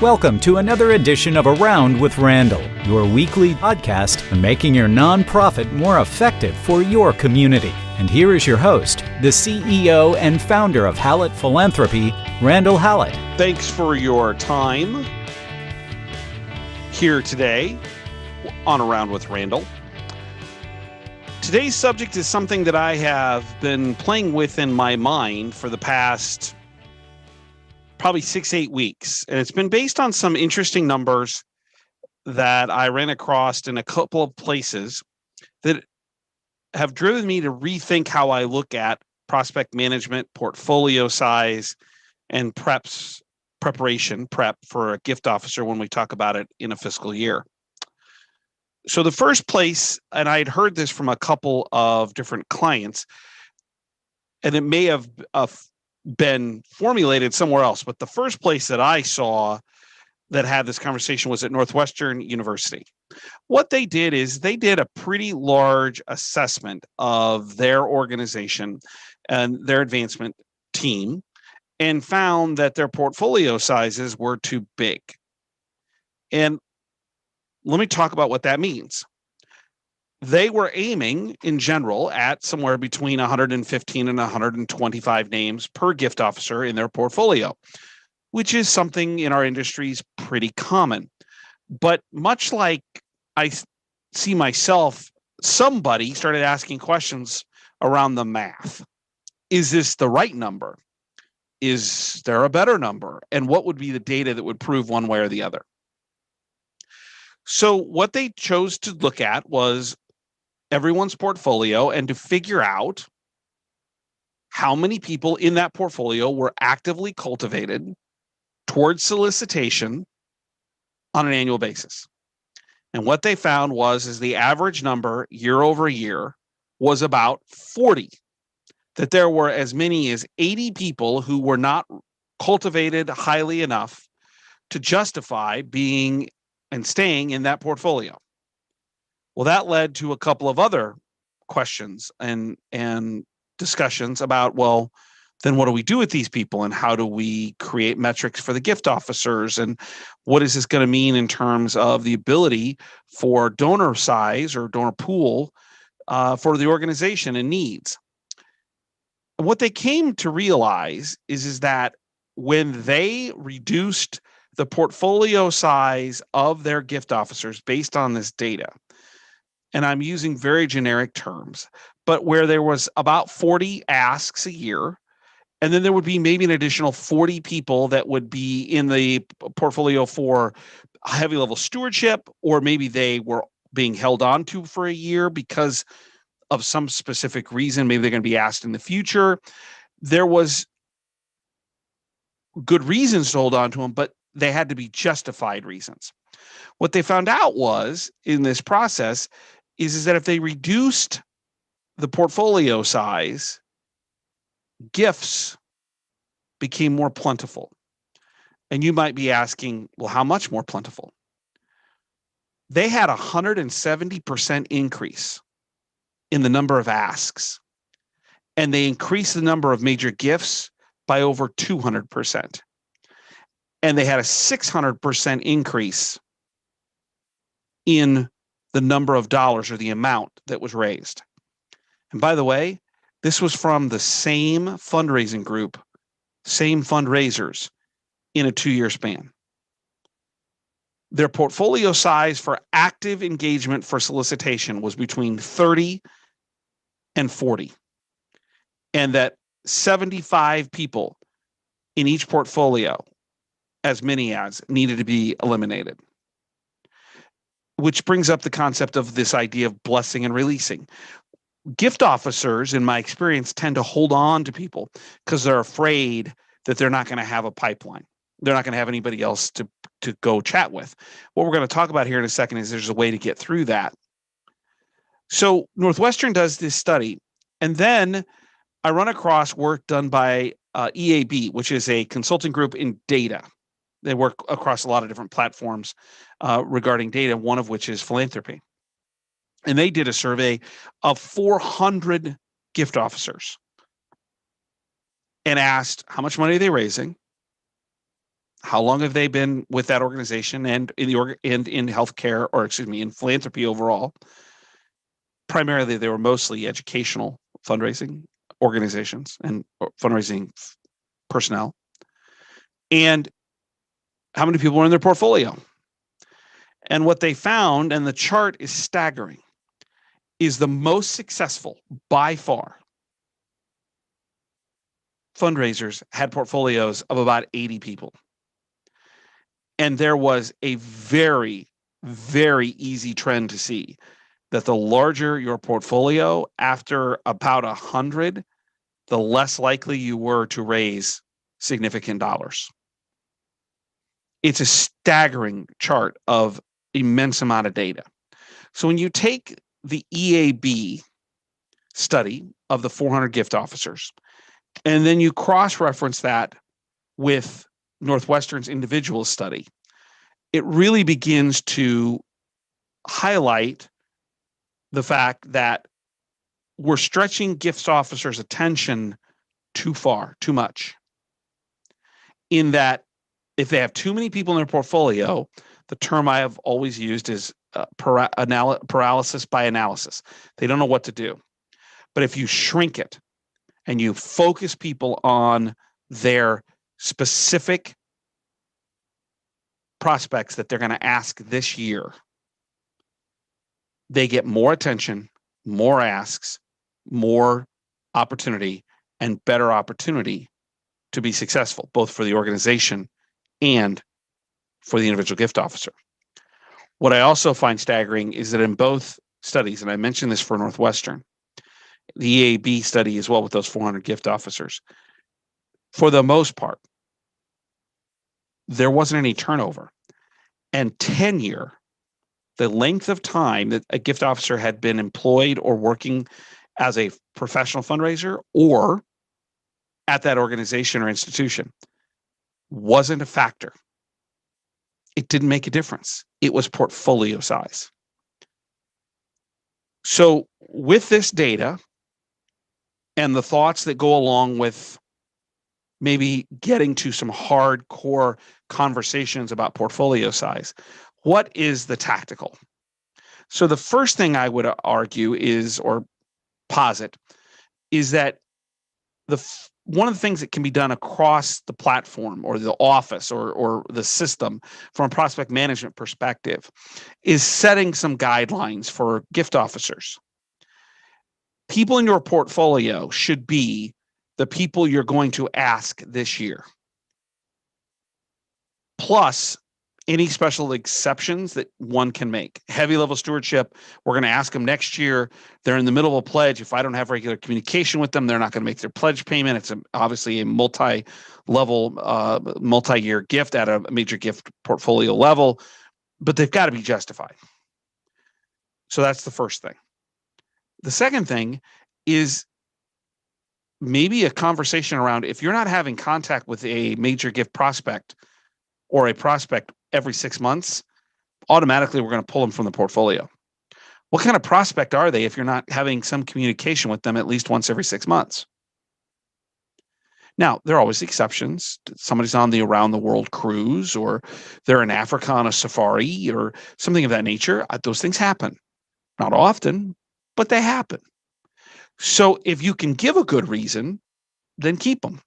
Welcome to another edition of Around with Randall, your weekly podcast on making your nonprofit more effective for your community. And here is your host, the CEO and founder of Hallett Philanthropy, Randall Hallett. Thanks for your time here today on Around with Randall. Today's subject is something that I have been playing with in my mind for the past probably 6-8 weeks. And it's been based on some interesting numbers that I ran across in a couple of places that have driven me to rethink how I look at prospect management, portfolio size, and prep for a gift officer when we talk about it in a fiscal year. So the first place, and I'd heard this from a couple of different clients, and it may have been formulated somewhere else, but the first place that I saw that had this conversation was at Northwestern University. What they did is they did a pretty large assessment of their organization and their advancement team and found that their portfolio sizes were too big. And let me talk about what that means. They were aiming in general at somewhere between 115 and 125 names per gift officer in their portfolio, which is something in our industry is pretty common. But much like I see myself, somebody started asking questions around the math. Is this the right number? Is there a better number? And what would be the data that would prove one way or the other? So what they chose to look at was everyone's portfolio and to figure out how many people in that portfolio were actively cultivated towards solicitation on an annual basis. And what they found is the average number year over year was about 40, that there were as many as 80 people who were not cultivated highly enough to justify being and staying in that portfolio. Well, that led to a couple of other questions and discussions about, well, then what do we do with these people and how do we create metrics for the gift officers? And what is this going to mean in terms of the ability for donor size or donor pool for the organization and needs? And what they came to realize is that when they reduced the portfolio size of their gift officers based on this data, and I'm using very generic terms, but where there was about 40 asks a year, and then there would be maybe an additional 40 people that would be in the portfolio for heavy level stewardship, or maybe they were being held on to for a year because of some specific reason. Maybe they're going to be asked in the future. There was good reasons to hold on to them, but they had to be justified reasons. What they found out was in this process is that if they reduced the portfolio size, gifts became more plentiful. And you might be asking, well, how much more plentiful? They had 170% increase in the number of asks, and they increased the number of major gifts by over 200%. And they had a 600% increase in the number of dollars or the amount that was raised. And by the way, this was from the same fundraising group, same fundraisers in a 2-year span. Their portfolio size for active engagement for solicitation was between 30 and 40. And that 75 people in each portfolio, as many as, needed to be eliminated. Which brings up the concept of this idea of blessing and releasing. Gift officers, in my experience, tend to hold on to people because they're afraid that they're not going to have a pipeline. They're not going to have anybody else to go chat with. What we're going to talk about here in a second is there's a way to get through that. So Northwestern does this study, and then I run across work done by EAB, which is a consulting group in data. They work across a lot of different platforms regarding data, one of which is philanthropy. And they did a survey of 400 gift officers and asked how much money are they raising, how long have they been with that organization and in healthcare, or excuse me, in philanthropy overall. Primarily, they were mostly educational fundraising organizations and fundraising personnel. And how many people were in their portfolio? And what they found, and the chart is staggering, is the most successful by far fundraisers had portfolios of about 80 people. And there was a very, very easy trend to see that the larger your portfolio, after about 100, the less likely you were to raise significant dollars. It's a staggering chart of immense amount of data. So when you take the EAB study of the 400 gift officers, and then you cross-reference that with Northwestern's individual study, it really begins to highlight the fact that we're stretching gift officers' attention too far, too much. In that, if they have too many people in their portfolio, the term I have always used is paralysis by analysis. They don't know what to do. But if you shrink it and you focus people on their specific prospects that they're going to ask this year, they get more attention, more asks, more opportunity, and better opportunity to be successful, both for the organization and for the individual gift officer. What I also find staggering is that in both studies, and I mentioned this for Northwestern, the EAB study as well with those 400 gift officers, for the most part, there wasn't any turnover. And tenure, the length of time that a gift officer had been employed or working as a professional fundraiser or at that organization or institution, wasn't a factor. It didn't make a difference. It was portfolio size. So with this data and the thoughts that go along with maybe getting to some hardcore conversations about portfolio size, what is the tactical? So the first thing I would argue is, or posit, is that one of the things that can be done across the platform or the office or the system from a prospect management perspective is setting some guidelines for gift officers. People in your portfolio should be the people you're going to ask this year, plus any special exceptions that one can make. Heavy level stewardship, we're going to ask them next year. They're in the middle of a pledge. If I don't have regular communication with them, they're not going to make their pledge payment. It's obviously a multi-level, multi-year gift at a major gift portfolio level, but they've got to be justified. So that's the first thing. The second thing is maybe a conversation around, if you're not having contact with a major gift prospect or a prospect every 6 months, automatically we're going to pull them from the portfolio. What kind of prospect are they if you're not having some communication with them at least once every 6 months? Now, there are always exceptions. Somebody's on the around the world cruise, or they're in Africa on a safari or something of that nature. Those things happen. Not often, but they happen. So if you can give a good reason, then keep them.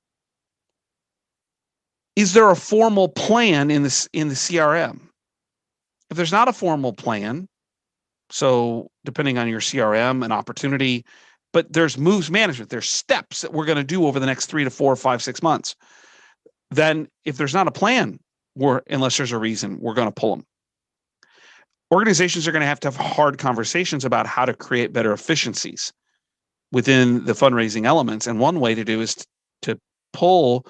Is there a formal plan in the CRM? If there's not a formal plan, so depending on your CRM and opportunity, but there's moves management, there's steps that we're going to do over the next 3 to 4, 5, 6 months. Then if there's not a plan, unless there's a reason, we're going to pull them. Organizations are going to have hard conversations about how to create better efficiencies within the fundraising elements. And one way to do is to pull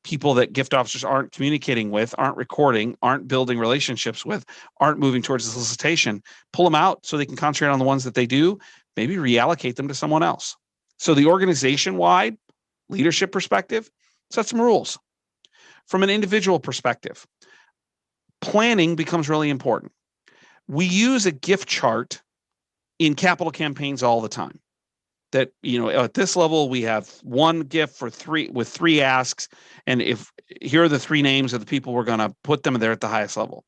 people that gift officers aren't communicating with, aren't recording, aren't building relationships with, aren't moving towards the solicitation, pull them out so they can concentrate on the ones that they do, maybe reallocate them to someone else. So the organization-wide leadership perspective, set some rules. From an individual perspective, planning becomes really important. We use a gift chart in capital campaigns all the time. that, at this level, we have one gift for with three asks. And here are the three names of the people we're going to put them there at the highest level.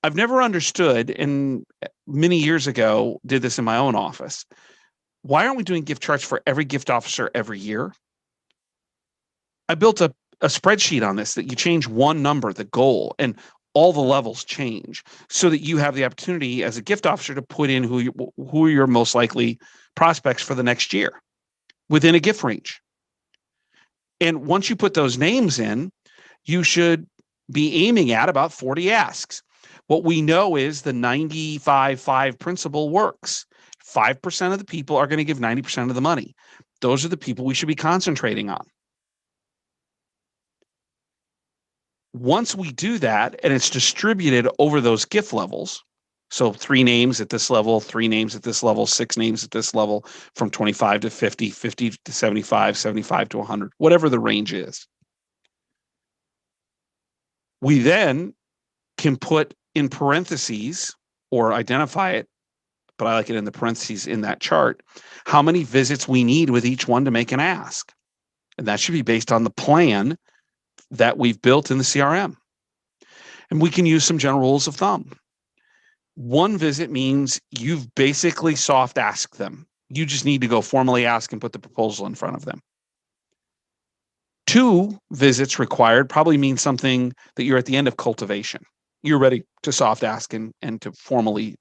I've never understood, and many years ago, did this in my own office. Why aren't we doing gift charts for every gift officer every year? I built a spreadsheet on this that you change one number, the goal, and all the levels change so that you have the opportunity as a gift officer to put in who are your most likely prospects for the next year within a gift range. And once you put those names in, you should be aiming at about 40 asks. What we know is the 95-5 principle works. 5% of the people are going to give 90% of the money. Those are the people we should be concentrating on. Once we do that and it's distributed over those gift levels, so 3 names at this level, 3 names at this level, 6 names at this level, from 25 to 50, 50 to 75, 75 to 100, whatever the range is. We then can put in parentheses or identify it, but I like it in the parentheses in that chart, how many visits we need with each one to make an ask. And that should be based on the plan that we've built in the CRM. And we can use some general rules of thumb. 1 visit means you've basically soft asked them. You just need to go formally ask and put the proposal in front of them. 2 visits required probably means something that you're at the end of cultivation. You're ready to soft ask and to formally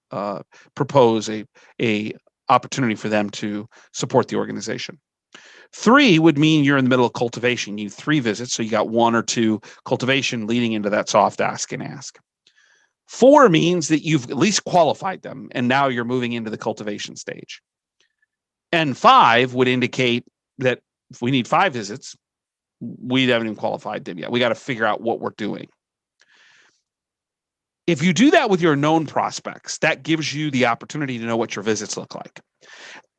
propose a opportunity for them to support the organization. 3 would mean you're in the middle of cultivation. You need 3 visits, so you got 1 or 2 cultivation leading into that soft ask and ask. 4 means that you've at least qualified them, and now you're moving into the cultivation stage. And 5 would indicate that if we need 5 visits, we haven't even qualified them yet. We got to figure out what we're doing. If you do that with your known prospects, that gives you the opportunity to know what your visits look like.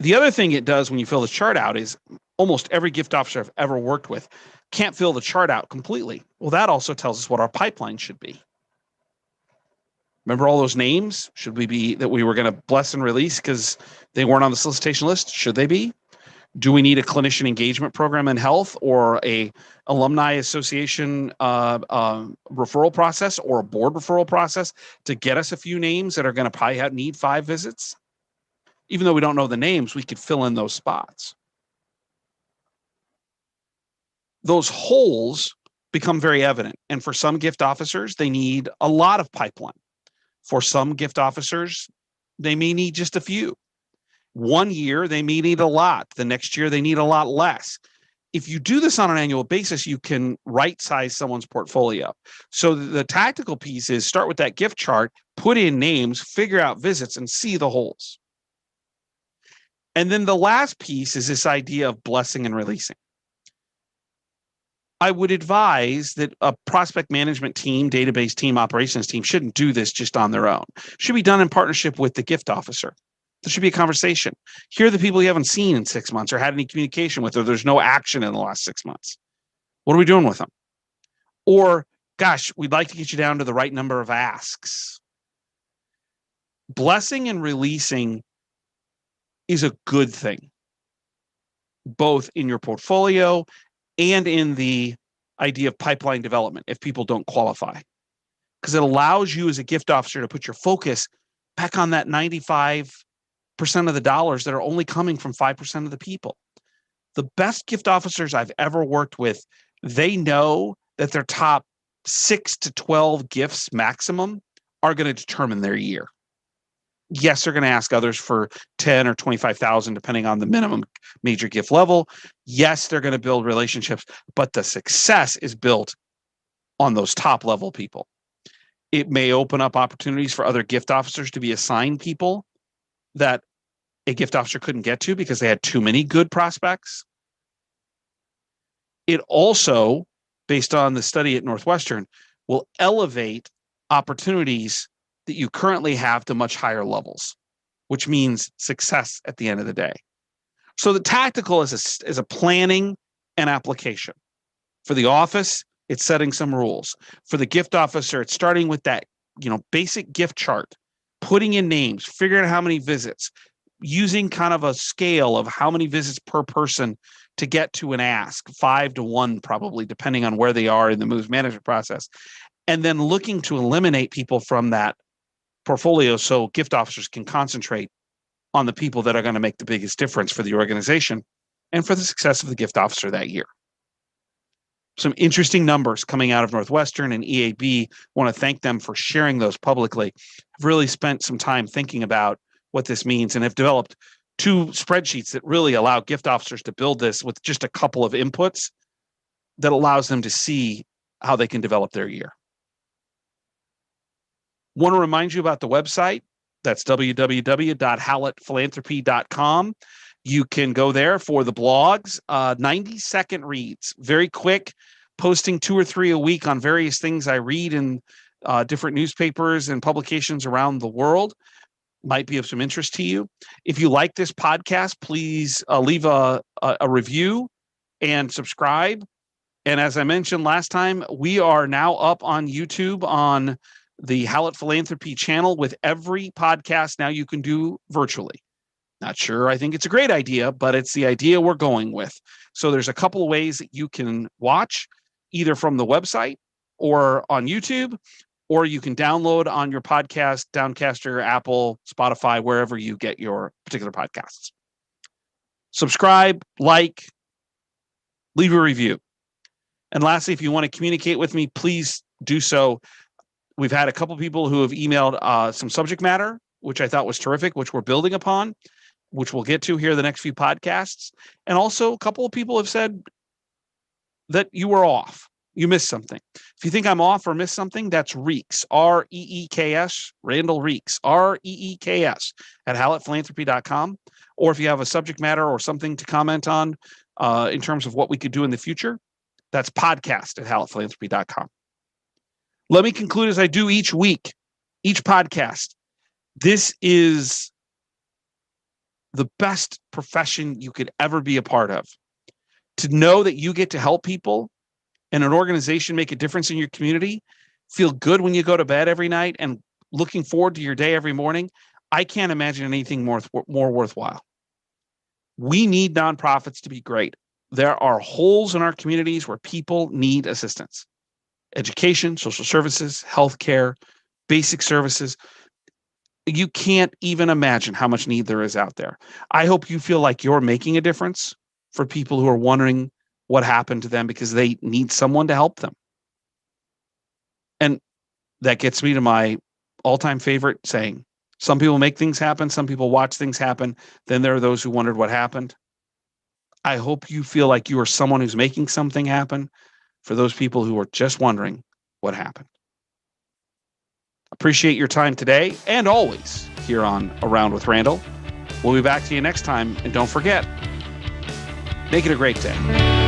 The other thing it does when you fill the chart out is almost every gift officer I've ever worked with can't fill the chart out completely. Well, that also tells us what our pipeline should be. Remember all those names? Should we be that we were going to bless and release because they weren't on the solicitation list? Should they be? Do we need a clinician engagement program in health or a alumni association referral process or a board referral process to get us a few names that are going to probably need 5 visits? Even though we don't know the names, we could fill in those spots. Those holes become very evident. And for some gift officers, they need a lot of pipeline. For some gift officers, they may need just a few. One year, they may need a lot. The next year, they need a lot less. If you do this on an annual basis, you can right-size someone's portfolio. So the tactical piece is start with that gift chart, put in names, figure out visits, and see the holes. And then the last piece is this idea of blessing and releasing. I would advise that a prospect management team, database team, operations team shouldn't do this just on their own. It should be done in partnership with the gift officer. There should be a conversation. Here are the people you haven't seen in 6 months or had any communication with, or there's no action in the last 6 months. What are we doing with them? Or, gosh, we'd like to get you down to the right number of asks. Blessing and releasing is a good thing, both in your portfolio and in the idea of pipeline development if people don't qualify, because it allows you as a gift officer to put your focus back on that 95% of the dollars that are only coming from 5% of the people. The best gift officers I've ever worked with, they know that their top 6 to 12 gifts maximum are going to determine their year. Yes, they're going to ask others for 10 or 25,000, depending on the minimum major gift level. Yes, they're going to build relationships, but the success is built on those top level people. It may open up opportunities for other gift officers to be assigned people that a gift officer couldn't get to because they had too many good prospects. It also, based on the study at Northwestern, will elevate opportunities that you currently have to much higher levels, which means success at the end of the day. So the tactical is a planning and application. For the office, it's setting some rules. For the gift officer, it's starting with that, basic gift chart, putting in names, figuring out how many visits, using kind of a scale of how many visits per person to get to an ask, 5 to 1 probably, depending on where they are in the moves management process, and then looking to eliminate people from that portfolio so gift officers can concentrate on the people that are going to make the biggest difference for the organization and for the success of the gift officer that year. Some interesting numbers coming out of Northwestern and EAB. Want to thank them for sharing those publicly. I've really spent some time thinking about what this means and have developed 2 spreadsheets that really allow gift officers to build this with just a couple of inputs that allows them to see how they can develop their year. Want to remind you about the website. That's www.hallettphilanthropy.com. You can go there for the blogs, 90-second reads, very quick, posting 2 or 3 a week on various things I read in different newspapers and publications around the world. Might be of some interest to you. If you like this podcast, please leave a review and subscribe. And as I mentioned last time, we are now up on YouTube on the Hallett Philanthropy channel with every podcast now you can do virtually. Not sure I think it's a great idea, but it's the idea we're going with. So there's a couple of ways that you can watch, either from the website or on YouTube, or you can download on your podcast, Downcastr, Apple, Spotify, wherever you get your particular podcasts. Subscribe, like, leave a review. And lastly, if you want to communicate with me, please do so. We've had a couple people who have emailed some subject matter, which I thought was terrific, which we're building upon, which we'll get to here the next few podcasts. And also a couple of people have said that you were off. You missed something. If you think I'm off or missed something, that's Reeks, R-E-E-K-S, Randall Reeks, R-E-E-K-S at hallettphilanthropy.com. Or if you have a subject matter or something to comment on in terms of what we could do in the future, that's podcast at hallettphilanthropy.com. Let me conclude as I do each week, each podcast. This is the best profession you could ever be a part of. To know that you get to help people and an organization make a difference in your community, feel good when you go to bed every night and looking forward to your day every morning, I can't imagine anything more worthwhile. We need nonprofits to be great. There are holes in our communities where people need assistance. Education, social services, healthcare, basic services. You can't even imagine how much need there is out there. I hope you feel like you're making a difference for people who are wondering what happened to them because they need someone to help them. And that gets me to my all-time favorite saying. Some people make things happen. Some people watch things happen. Then there are those who wondered what happened. I hope you feel like you are someone who's making something happen for those people who are just wondering what happened. Appreciate your time today and always here on Around with Randall. We'll be back to you next time. And don't forget, make it a great day.